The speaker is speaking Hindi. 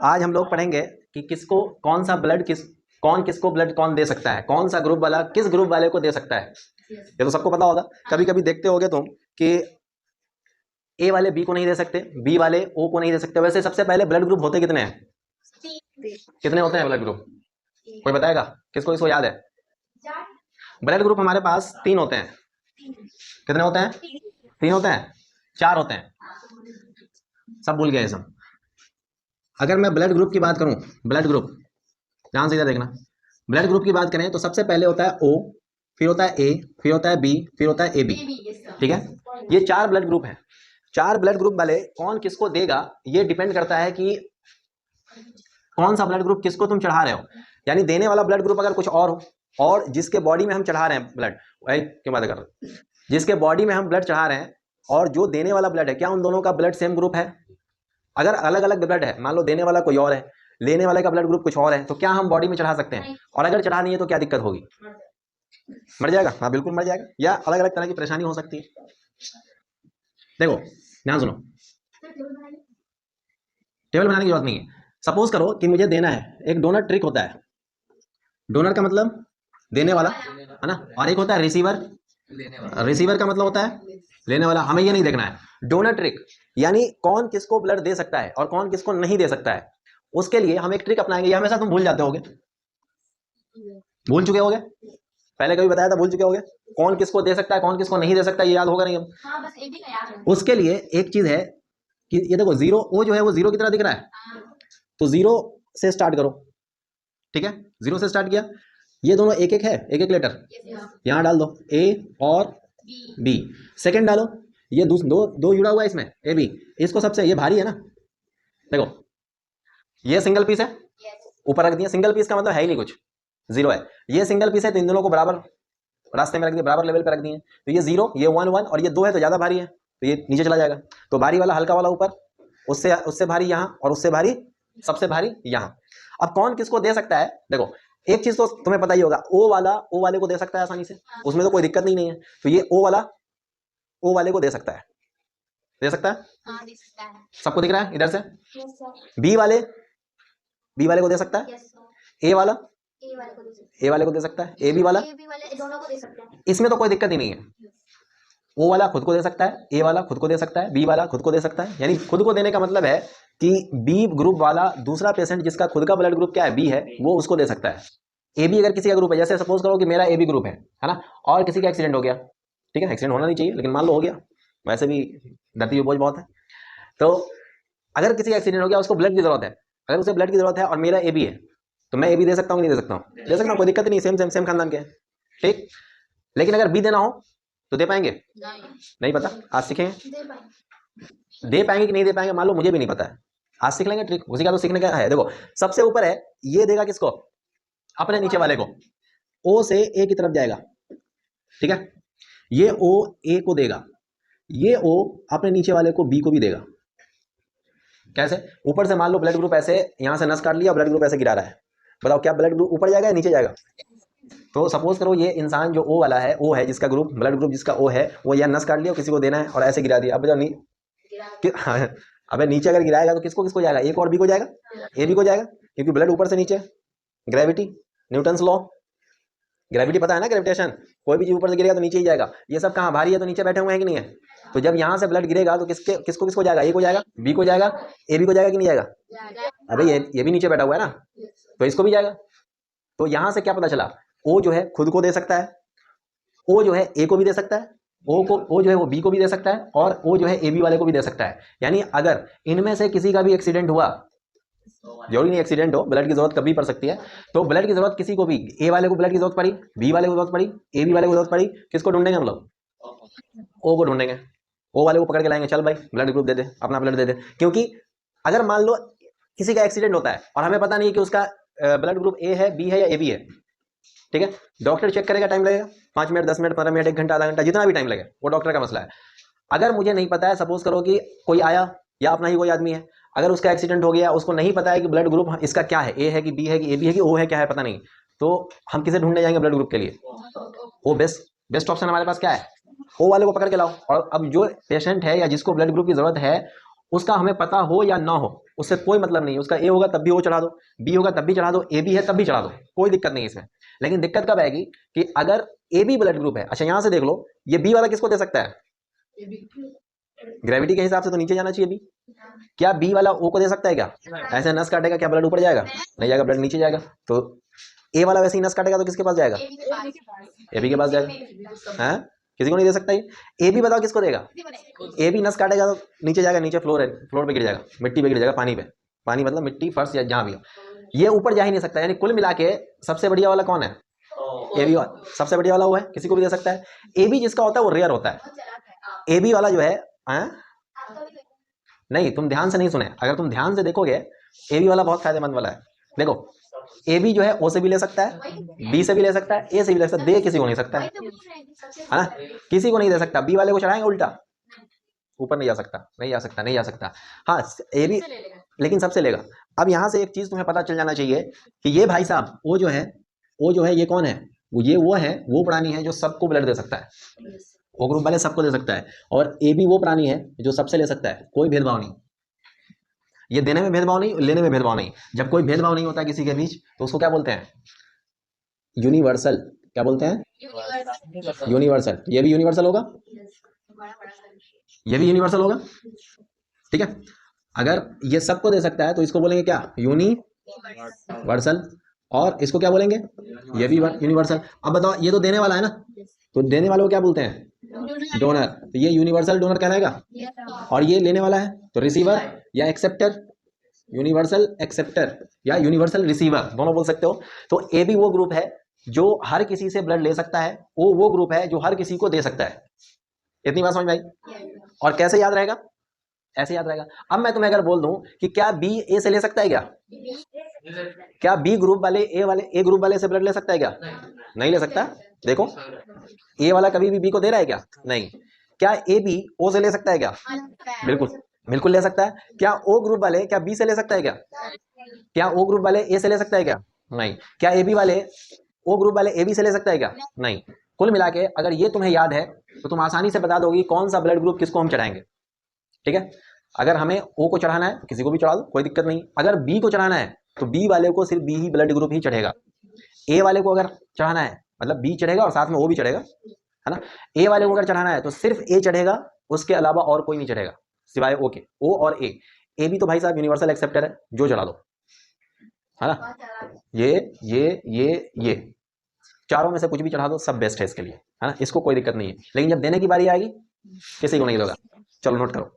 आज हम लोग पढ़ेंगे कि किसको कौन सा ब्लड कौन किसको ब्लड कौन दे सकता है, कौन सा ग्रुप वाला किस ग्रुप वाले को दे सकता है। ये तो सबको पता होगा। कभी कभी देखते होगे तुम कि ए वाले बी को नहीं दे सकते, बी वाले ओ को नहीं दे सकते। वैसे सबसे पहले ब्लड ग्रुप होते कितने हैं? कितने होते हैं ब्लड ग्रुप? कोई बताएगा? किसको किसको याद है? ब्लड ग्रुप हमारे पास 3 होते हैं। कितने होते हैं? 3 होते हैं, 4 होते हैं, सब भूल गए सब। अगर मैं ब्लड ग्रुप की बात करूं, ब्लड ग्रुप, ध्यान से इधर देखना। ब्लड ग्रुप की बात करें तो सबसे पहले होता है ओ, फिर होता है ए, फिर होता है बी, फिर होता है ए बी। ठीक है, ये 4 ब्लड ग्रुप हैं। 4 ब्लड ग्रुप वाले कौन किसको देगा ये डिपेंड करता है कि कौन सा ब्लड ग्रुप किसको तुम चढ़ा रहे हो। यानी देने वाला ब्लड ग्रुप अगर कुछ और हो, और जिसके बॉडी में हम चढ़ा रहे हैं ब्लड, क्यों बात कर रहे हैं, जिसके बॉडी में हम ब्लड चढ़ा रहे हैं और जो देने वाला ब्लड है, क्या उन दोनों का ब्लड सेम ग्रुप है? अगर अलग अलग ब्लड है, मान लो देने वाला कोई और है, लेने वाले का ब्लड ग्रुप कुछ और है, तो क्या हम बॉडी में चढ़ा सकते हैं? और अगर चढ़ा नहीं है तो क्या दिक्कत होगी? मर जाएगा। हाँ बिल्कुल मर जाएगा, या अलग अलग तरह की परेशानी हो सकती है। देखो ध्यान सुनो, टेबल बनाने की जरूरत नहीं है। सपोज करो कि मुझे देना है, एक डोनर ट्रिक होता है। डोनर का मतलब देने वाला है ना, और एक होता है रिसीवर। रिसीवर का मतलब होता है लेने वाला। हमें ये नहीं देखना है। डोनर ट्रिक यानी कौन किसको ब्लड दे सकता है और कौन किसको नहीं दे सकता है। उसके लिए हम एक ट्रिक अपनाएंगे। ये हमेशा तुम भूल जाते होगे, भूल चुके होगे, पहले कभी बताया था, भूल चुके होगे। कौन किसको दे सकता है कौन किसको नहीं दे सकता, ये याद होगा नहीं अब। उसके लिए एक चीज है कि ये देखो जीरो, ओ जो है वो जीरो की तरह दिख रहा है, तो जीरो से स्टार्ट करो। ठीक है, जीरो से स्टार्ट किया, ये दोनों एक एक है, एक एक लेटर यहां डाल दो, ए और बी। सेकंड डालो, ये दो जुड़ा हुआ है इसमें, ए बी। इसको सबसे, ये भारी है ना, देखो ये सिंगल पीस है, ऊपर रख दिया। सिंगल पीस का मतलब है ही नहीं कुछ, जीरो है। ये सिंगल पीस है तो इन दोनों को बराबर रास्ते में रख दिया, बराबर लेवल पे रख दिए। तो ये जीरो, ये वन वन, और ये दो है तो ज्यादा भारी है, तो ये नीचे चला जाएगा। तो भारी वाला हल्का वाला ऊपर, उससे उससे भारी यहाँ, और उससे भारी सबसे भारी यहाँ। अब कौन किसको दे सकता है, देखो एक चीज तो तुम्हें पता ही होगा, ओ वाला ओ वाले को दे सकता है आसानी से, उसमें तो कोई दिक्कत नहीं है। तो ये ओ वाला ओ वाले को दे सकता है, दे सकता है। हाँ, दे सकता है। सबको दिख रहा है इधर से? Yes sir. बी वाले को दे सकता है। Yes sir. ए वाला ए वाले को दे सकता है। ए वाले को दे सकता है। ए बी वाला, ए बी वाले दोनों को दे सकते हैं। इसमें तो कोई दिक्कत ही नहीं है। ओ वाला खुद को दे सकता है, ए वाला खुद को दे सकता है, बी वाला खुद को दे सकता है। यानी खुद को देने का मतलब है कि बी ग्रुप वाला दूसरा पेशेंट जिसका खुद का ब्लड ग्रुप क्या है, बी है, वो उसको दे सकता है। ए बी अगर किसी का ग्रुप है, जैसे सपोज करो कि मेरा ए बी ग्रुप है ना, और किसी का एक्सीडेंट हो गया, ठीक है, एक्सीडेंट होना नहीं चाहिए लेकिन मान लो हो गया, वैसे भी धरती पे बोझ बहुत है। तो अगर किसी का एक्सीडेंट हो गया, उसको ब्लड की जरूरत है, अगर उसे ब्लड की जरूरत है और मेरा ए बी है, तो मैं ए बी दे सकता हूँ कि नहीं दे सकता हूँ? दे सकता हूँ, कोई दिक्कत नहीं, सेम सेम सेम खानदान के हैं, ठीक। लेकिन अगर बी देना हो तो दे पाएंगे? नहीं पता, आज सीखेंगे। दे पाएंगे कि नहीं दे पाएंगे, मान लो मुझे भी नहीं पता है, आज सीख लेंगे ट्रिक, उसी का तो सीखने का है। देखो सबसे ऊपर है, ये देगा किसको? अपने नीचे वाले को। ओ से ए की तरफ जाएगा, ठीक है, ये ओ ए को देगा, ये ओ अपने नीचे वाले को बी को भी देगा। कैसे? ऊपर से मान लो ब्लड ग्रुप ऐसे यहां से नस काट लिया, ब्लड ग्रुप ऐसे गिरा रहा है, बताओ क्या ब्लड ग्रुप ऊपर जाएगा या नीचे जाएगा? तो सपोज करो ये इंसान जो ओ वाला है, ओ है जिसका ग्रुप, ब्लड ग्रुप जिसका ओ है, वो यह नस काट लिया, किसी को देना है और ऐसे गिरा दिया। अब बताओ हाँ, अबे नीचे अगर गिराएगा तो किसको किसको जाएगा? एक और बी को जाएगा, ए बी को जाएगा, क्योंकि ब्लड ऊपर से नीचे, ग्रेविटी, न्यूटन्स लॉ, ग्रेविटी पता है ना, ग्रेविटेशन, कोई भी चीज ऊपर से गिरेगा तो नीचे ही जाएगा। ये सब कहाँ भारी है तो नीचे बैठे हुए हैं कि नहीं है? तो जब यहाँ से ब्लड गिरेगा तो किसको किसको जाएगा? ए को जाएगा, बी को जाएगा, ए बी को जाएगा कि नहीं जाएगा? अबे ये भी नीचे बैठा हुआ है ना, तो इसको भी जाएगा। तो यहां से क्या पता चला? ओ जो है खुद को दे सकता है, ओ जो है ए को भी दे सकता है, ओ जो है वो बी को भी दे सकता है, और ओ जो है ए बी वाले को भी दे सकता है। यानी अगर इनमें से किसी का भी एक्सीडेंट हुआ, जरूरी नहीं एक्सीडेंट हो, ब्लड की जरूरत कभी पड़ सकती है, तो ब्लड की जरूरत किसी को भी, ए वाले को ब्लड की जरूरत पड़ी, बी वाले को जरूरत पड़ी, ए बी वाले को जरूरत पड़ी, किसको ढूंढेंगे हम लोग? ओ को ढूंढेंगे। ओ वाले को पकड़ के लाएंगे, चल भाई ब्लड ग्रुप दे दे, अपना ब्लड दे दे। क्योंकि अगर मान लो किसी का एक्सीडेंट होता है और हमें पता नहीं है कि उसका ब्लड ग्रुप ए है, बी है या ए बी है, ठीक है, डॉक्टर चेक करेगा, टाइम लगेगा 5 मिनट, 10 मिनट, 15 मिनट, 1 घंटा, आधा घंटा, जितना भी टाइम लगे, वो डॉक्टर का मसला है। अगर मुझे नहीं पता है, सपोज करो कि कोई आया या अपना ही कोई आदमी है, अगर उसका एक्सीडेंट हो गया, उसको नहीं पता है कि ब्लड ग्रुप इसका क्या है, ए है कि बी है कि ए बी है कि ओ है, क्या है पता नहीं, तो हम किसे ढूंढने जाएंगे ब्लड ग्रुप के लिए? वो बेस्ट ऑप्शन हमारे पास क्या है? ओ वाले को पकड़ के लाओ। और अब जो पेशेंट है या जिसको ब्लड ग्रुप की जरूरत है, उसका हमें पता हो या ना हो उससे कोई मतलब नहीं है। उसका ए होगा तब भी वो चढ़ा दो, बी होगा तब भी चढ़ा दो, ए बी है तब भी चढ़ा दो, कोई दिक्कत नहीं इसमें। लेकिन दिक्कत कब आएगी कि अगर ए बी ब्लड ग्रुप है। अच्छा यहां से देख लो, ये बी वाला किसको दे सकता है? ग्रेविटी के हिसाब से तो नीचे जाना चाहिए बी। क्या बी वाला ओ को दे सकता है क्या? ऐसे नस काटेगा क्या ब्लड ऊपर जाएगा? नहीं जाएगा, ब्लड नीचे जाएगा। तो ए वाला वैसे ही नस काटेगा तो किसके पास जाएगा? ए बी के पास जाएगा। है किसी को नहीं दे सकता ये। ए बी बताओ किसको देगा? ए बी नस काटेगा तो नीचे जाएगा, नीचे फ्लोर है, फ्लोर पे गिर जाएगा, मिट्टी पे गिर जाएगा, पानी पे। पानी मतलब मिट्टी, फर्श या जहां भी हो, ये ऊपर जा ही नहीं सकता। यानी कुल मिला के सबसे बढ़िया वाला कौन है? ए बी वाला सबसे बढ़िया वाला वो है, किसी को भी दे सकता है। ए बी जिसका होता है वो रेयर होता है। ए बी वाला जो है नहीं, तुम ध्यान से नहीं सुने। अगर तुम ध्यान से देखोगे ए बी वाला बहुत फायदेमंद वाला है। देखो ए बी जो है ओ से भी ले सकता है, बी से भी ले सकता है, ए से भी ले सकता है, दे किसी को नहीं सकता है ना, किसी को नहीं दे सकता। बी वाले को चढ़ाएंगे उल्टा, ऊपर नहीं जा सकता, नहीं जा सकता, नहीं जा सकता। हाँ ए बी लेकिन सबसे लेगा। अब यहां से एक चीज तुम्हें पता चल जाना चाहिए कि ये भाई साहब वो जो है ये कौन है? वो है वो प्राणी है जो सबको ब्लड दे सकता है। ओ ग्रुप वाले सबको दे सकता है। और ए बी वो प्राणी है जो सबसे ले सकता है, कोई भेदभाव नहीं। ये देने में भेदभाव नहीं, लेने में भेदभाव नहीं। जब कोई भेदभाव नहीं होता किसी के बीच तो उसको क्या बोलते हैं? यूनिवर्सल। क्या बोलते हैं? यूनिवर्सल। ये भी यूनिवर्सल होगा, ये भी यूनिवर्सल होगा। ठीक है, अगर ये सबको दे सकता है तो इसको बोलेंगे क्या? यूनिवर्सल। और इसको क्या बोलेंगे? ये भी यूनिवर्सल। अब बताओ ये तो देने वाला है ना, तो देने वाले को क्या बोलते हैं? डोनर। तो ये यूनिवर्सल डोनर कहलाएगा। और ये लेने वाला है तो रिसीवर या एक्सेप्टर। यूनिवर्सल एक्सेप्टर या यूनिवर्सल रिसीवर दोनों बोल सकते हो। तो ए बी वो ग्रुप है जो हर किसी से ब्लड ले सकता है, वो ग्रुप है जो हर किसी को दे सकता है। इतनी बात समझ में आई? और कैसे याद रहेगा? ऐसे याद रहेगा। अब मैं तुम्हें अगर बोल दूं कि क्या बी ए से ले सकता है क्या बी ग्रुप वाले ए ग्रुप वाले से ब्लड ले सकता है क्या? नहीं ले सकता। देखो ए वाला कभी भी बी को दे रहा है क्या? नहीं। क्या ए बी ओ से ले सकता है क्या? बिल्कुल, बिल्कुल ले सकता है। क्या ओ ग्रुप वाले क्या बी से ले सकता है क्या? क्या ओ ग्रुप वाले ए से ले सकता है क्या? नहीं। क्या ए बी वाले ओ ग्रुप वाले ए बी से ले सकता है क्या? नहीं। कुल मिला के अगर ये तुम्हें याद है तो तुम आसानी से बता दोगी कौन सा ब्लड ग्रुप किसको हम चढ़ाएंगे। ठीक है, अगर हमें ओ को चढ़ाना है तो किसी को भी चढ़ा दो, कोई दिक्कत नहीं। अगर बी को चढ़ाना है तो बी वाले को सिर्फ बी ही ब्लड ग्रुप ही चढ़ेगा। ए वाले को अगर चढ़ाना है मतलब बी चढ़ेगा और साथ में ओ भी चढ़ेगा, है ना। ए वाले को अगर चढ़ाना है तो सिर्फ ए चढ़ेगा, उसके अलावा और कोई नहीं चढ़ेगा सिवाय ओ के। ओ और ए बी तो भाई साहब यूनिवर्सल एक्सेप्टर है, जो चढ़ा दो, है ना। ये चारों में से कुछ भी चढ़ा दो, सब बेस्ट है इसके लिए, है ना। इसको कोई दिक्कत नहीं है। लेकिन जब देने की बारी आएगी किसी को नहीं दोगा। चलो नोट करो।